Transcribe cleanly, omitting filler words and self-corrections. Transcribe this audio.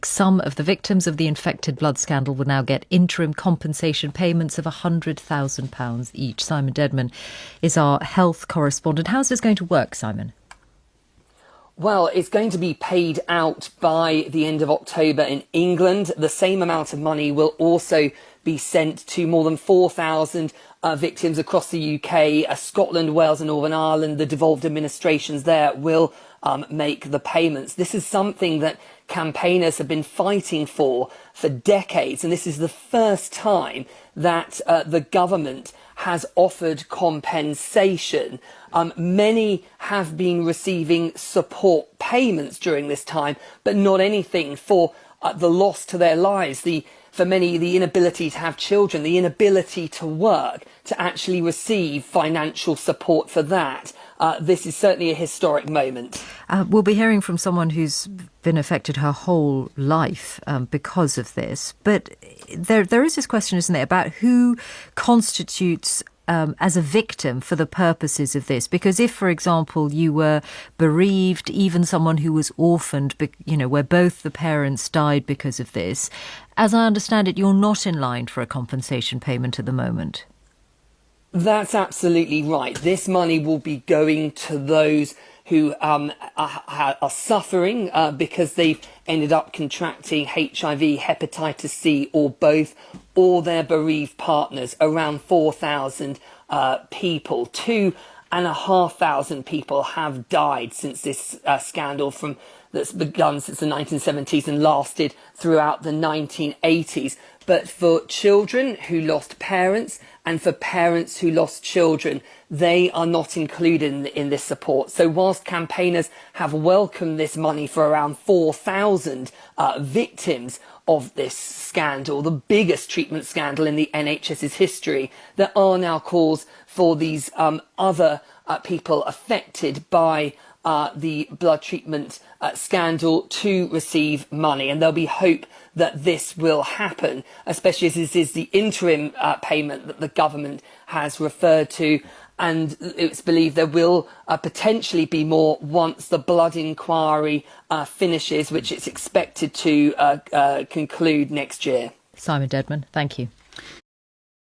Some of the victims of the infected blood scandal will now get interim compensation payments of £100,000 each. Simon Dedman is our health correspondent. How's this going to work, Simon? Well, it's going to be paid out by the end of October in England. The same amount of money will also be sent to more than 4,000 victims across the UK. Scotland, Wales and Northern Ireland, the devolved administrations there will make the payments. This is something that campaigners have been fighting for decades, and this is the first time that the government has offered compensation. Many have been receiving support payments during this time, but not anything for the loss to their lives, for many, the inability to have children, the inability to work, to actually receive financial support for that. This is certainly a historic moment. We'll be hearing from someone who's been affected her whole life because of this. But there is this question, isn't there, about who constitutes as a victim for the purposes of this? Because if, for example, you were bereaved, even someone who was orphaned, where both the parents died because of this, as I understand it, you're not in line for a compensation payment at the moment. That's absolutely right. This money will be going to those who are suffering because they've ended up contracting HIV, hepatitis C, or both, or their bereaved partners. Around 4,000 people, 2,500 people have died since this scandal that's begun since the 1970s and lasted throughout the 1980s. But for children who lost parents and for parents who lost children, they are not included in this support. So whilst campaigners have welcomed this money for around 4,000 victims of this scandal, the biggest treatment scandal in the NHS's history, there are now calls for these other people affected by the blood treatment scandal to receive money, and there'll be hope that this will happen, especially as this is the interim payment that the government has referred to, and it's believed there will potentially be more once the blood inquiry finishes, which it's expected to conclude next year. Simon Dedman, thank you.